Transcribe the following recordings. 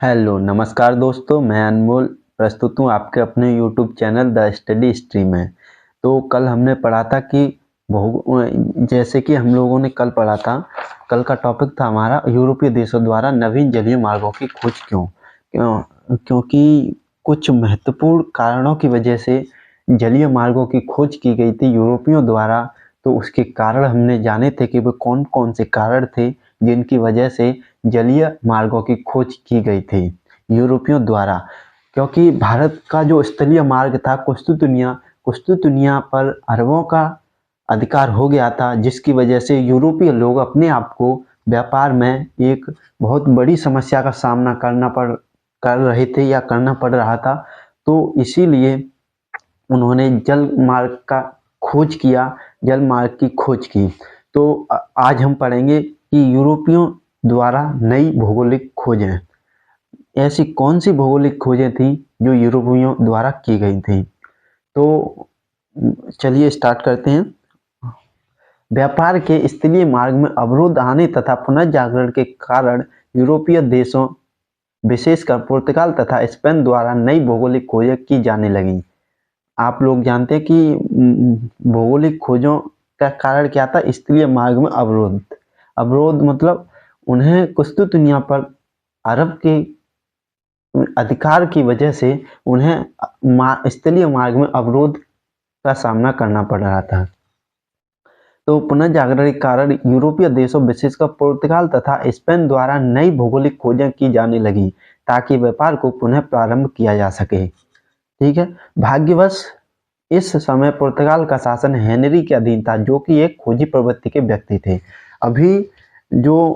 Hello नमस्कार दोस्तों, मैं अनमोल प्रस्तुत हूँ आपके अपने YouTube channel the study stream में। तो कल हमने पढ़ा था कि जैसे कि हम लोगों ने कल पढ़ा था, कल का टॉपिक था हमारा यूरोपीय देशों द्वारा नवीन जलीय मार्गों की खोज क्योंकि कुछ महत्वपूर्ण कारणों की वजह से जलीय मार्गों की खोज की गई थी यूरोपियों द्वारा। तो उसके कारण हमने जाने थे कि वो कौन कौन से कारण थे जिनकी वजह से जलीय मार्गों की खोज की गई थी यूरोपियों द्वारा। क्योंकि भारत का जो स्थलीय मार्ग था कुस्तुतुनिया पर अरबों का अधिकार हो गया था, जिसकी वजह से यूरोपीय लोग अपने आप को व्यापार में एक बहुत बड़ी समस्या का सामना कर रहे थे या करना पड़ रहा था। तो इसीलिए उन्होंने जल मार्ग की खोज की। तो आज हम पढ़ेंगे कि यूरोपियों द्वारा नई भौगोलिक खोजें, ऐसी कौन सी भौगोलिक खोजें थी जो यूरोपियों द्वारा की गई थी। तो चलिए स्टार्ट करते हैं। व्यापार के स्थलीय मार्ग में अवरोध आने तथा पुनर्जागरण के कारण यूरोपीय देशों, विशेषकर पुर्तगाल तथा स्पेन द्वारा नई भौगोलिक खोजें की जाने लगी। आप लोग जानते हैं कि भौगोलिक खोजों का कारण क्या था? स्थलीय मार्ग में अवरोध मतलब उन्हें कुस्तुतुनिया पर अरब के अधिकार की वजह से उन्हें स्थलीय मार्ग में अवरोध का सामना करना पड़ रहा था। तो पुनर्जागरण के कारण यूरोपीय देशों, विशेषकर पुर्तगाल तथा स्पेन द्वारा नई भौगोलिक खोजें की जाने लगी ताकि व्यापार को पुनः प्रारंभ किया जा सके। ठीक है। भाग्यवश इस समय पुर्तगाल का शासन हेनरी के अधीन था, जो कि एक खोजी प्रवृत्ति के व्यक्ति थे। अभी जो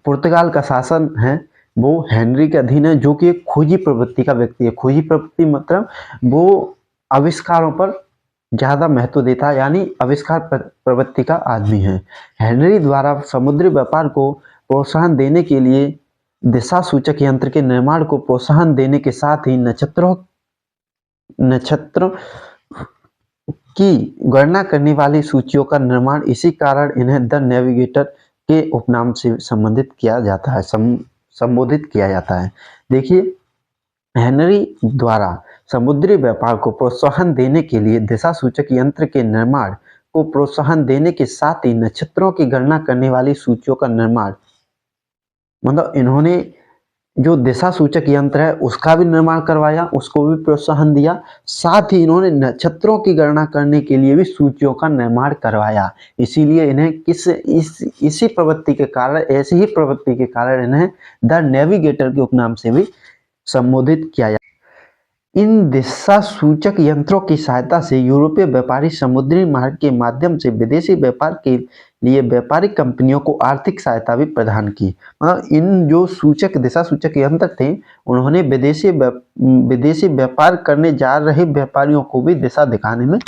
पुर्तगाल का शासन है वो हेनरी के अधीन है, जो कि एक खोजी प्रवृत्ति का व्यक्ति है। खोजी प्रवृत्ति मतलब वो आविष्कारों पर ज़्यादा महत्व देता है, यानी आविष्कार प्रवृत्ति का आदमी है। हेनरी द्वारा समुद्री व्यापार को प्रोत्साहन देने के लिए दिशा सूचक यंत्र के निर्माण को प्रोत्साहन देने के साथ ही नक्षत्रों की गणना करने वाली सूचियों का निर्माण, इसी कारण इन्हें द नेविगेटर के उपनाम से संबोधित किया जाता है। देखिए, हेनरी द्वारा समुद्री व्यापार को प्रोत्साहन देने के लिए दिशा सूचक यंत्र के निर्माण को प्रोत्साहन देने के साथ ही नक्षत्रों की गणना करने वाली सूचियों का निर्माण, मतलब इन्होंने जो दिशा सूचक यंत्र है उसका भी निर्माण करवाया, उसको भी प्रोत्साहन दिया। साथ ही इन्होंने नक्षत्रों की गणना करने के लिए भी सूचियों का निर्माण करवाया। इसीलिए इन्हें ऐसी ही प्रवृत्ति के कारण इन्हें द नेविगेटर के उपनाम से भी संबोधित किया। इन दिशा सूचक यंत्रों की सहायता से यूरोपीय व्यापारी समुद्री मार्ग के माध्यम से विदेशी व्यापार के लिए व्यापारिक कंपनियों को आर्थिक सहायता भी प्रदान की। मतलब इन जो दिशा सूचक यंत्र थे, उन्होंने विदेशी व्यापार करने जा रहे व्यापारियों को भी दिशा दिखाने में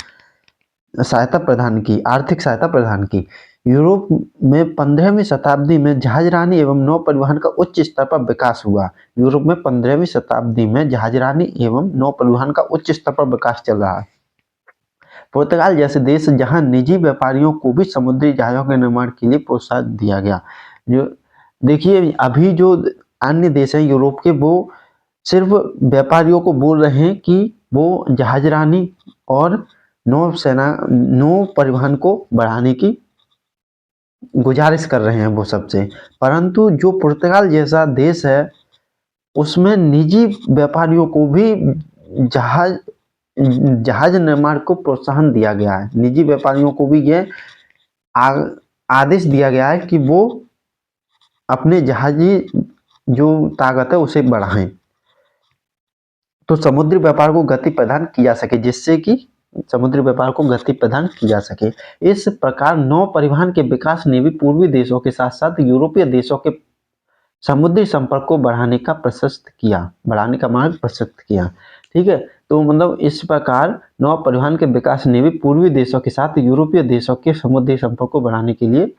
सहायता प्रदान की, आर्थिक सहायता प्रदान की। यूरोप में 15वीं शताब्दी में जहाजरानी एवं नौ परिवहन का उच्च स्तर पर विकास हुआ। यूरोप में 15वीं शताब्दी में जहाजरानी एवं नौ परिवहन का उच्च स्तर पर विकास चल रहा है। पुर्तगाल जैसे देश जहां निजी व्यापारियों को भी समुद्री जहाजों के निर्माण के लिए प्रोत्साहन दिया गया। जो देखिए, अभी जो अन्य देश हैं यूरोप के, वो सिर्फ व्यापारियों को बोल रहे हैं कि वो जहाजरानी और नौ परिवहन को बढ़ाने की गुजारिश कर रहे हैं वो सबसे। परंतु जो पुर्तगाल जैसा देश है उसमें निजी व्यापारियों को भी जहाज निर्माण को प्रोत्साहन दिया गया है। निजी व्यापारियों को भी ये आदेश दिया गया है कि वो अपने जहाजी जो ताकत है उसे बढ़ाएं, तो समुद्री व्यापार को गति प्रदान की जा सके, जिससे कि समुद्री व्यापार को गति प्रदान की जा सके। इस प्रकार नौ परिवहन के विकास ने भी पूर्वी देशों के साथ साथ यूरोपीय देशों के समुद्री संपर्क को बढ़ाने का मार्ग प्रशस्त किया। ठीक है। तो मतलब इस प्रकार नौ परिवहन के विकास ने भी पूर्वी देशों के साथ यूरोपीय देशों के समुद्री संपर्क को बढ़ाने के लिए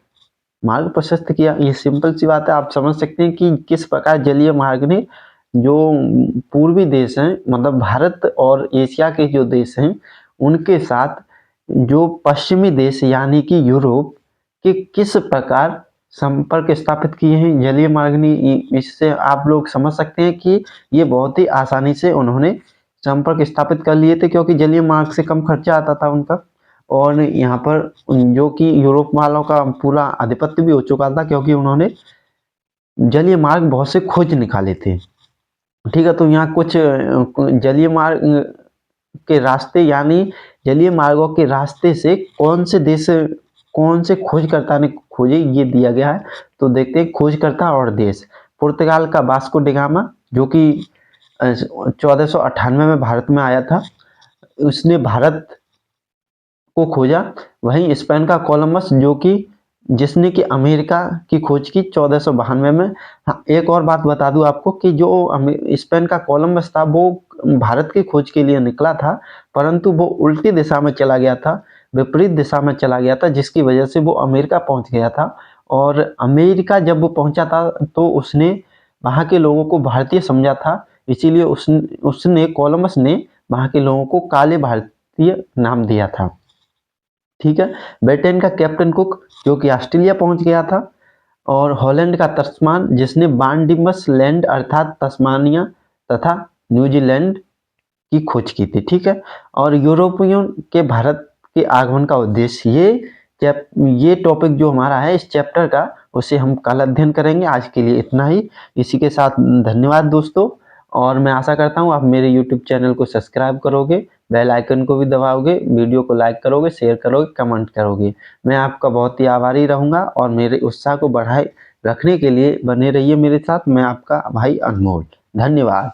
मार्ग प्रशस्त किया। ये सिंपल सी बात है, आप समझ सकते हैं कि किस प्रकार जलीय मार्ग ने जो पूर्वी देश हैं, मतलब भारत और एशिया के जो देश हैं, उनके साथ जो पश्चिमी देश यानी कि यूरोप के किस प्रकार संपर्क स्थापित किए हैं जलीय मार्ग ने। इससे आप लोग समझ सकते हैं कि ये बहुत ही आसानी से उन्होंने संपर्क स्थापित कर लिए थे, क्योंकि जलीय मार्ग से कम खर्चा आता था उनका, और यहाँ पर जो कि यूरोप वालों का पूरा आधिपत्य भी हो चुका था, क्योंकि उन्होंने जलीय मार्ग बहुत से खोज निकाले थे। ठीक है, तो यहाँ कुछ जलीय मार्ग के रास्ते, यानी जलीय मार्गों के रास्ते से कौन से देश, कौन से खोजकर्ता ने खोजे, ये दिया गया है। तो देखते हैं खोजकर्ता और देश। पुर्तगाल का वास्को डी गामा, जो कि 1498 में भारत में आया था, उसने भारत को खोजा। वहीं स्पेन का कोलंबस, जो कि जिसने कि अमेरिका की खोज की 1492 में। हाँ, एक और बात बता दूं आपको कि जो स्पेन का कोलंबस था वो भारत की खोज के लिए निकला था, परंतु वो उल्टी दिशा में चला गया था, विपरीत दिशा में चला गया था, जिसकी वजह से वो अमेरिका पहुंच गया था। और अमेरिका जब वो पहुंचा था तो उसने वहाँ के लोगों को भारतीय समझा था, इसीलिए उसने कोलंबस ने वहाँ के लोगों को काले भारतीय नाम दिया था। ठीक है, ब्रिटेन का कैप्टन कुक, जो कि ऑस्ट्रेलिया पहुंच गया था। और हॉलैंड का तस्मान, जिसने वान डीमस लैंड अर्थात तस्मानिया तथा न्यूजीलैंड की खोज की थी। ठीक है, और यूरोपियन के भारत के आगमन का उद्देश्य, ये टॉपिक जो हमारा है इस चैप्टर का, उसे हम कल अध्ययन करेंगे। आज के लिए इतना ही। इसी के साथ धन्यवाद दोस्तों, और मैं आशा करता हूँ आप मेरे यूट्यूब चैनल को सब्सक्राइब करोगे, बेल आइकन को भी दबाओगे, वीडियो को लाइक करोगे, शेयर करोगे, कमेंट करोगे। मैं आपका बहुत ही आभारी रहूँगा, और मेरे उत्साह को बढ़ाए रखने के लिए बने रहिए मेरे साथ। मैं आपका भाई अनमोल। धन्यवाद।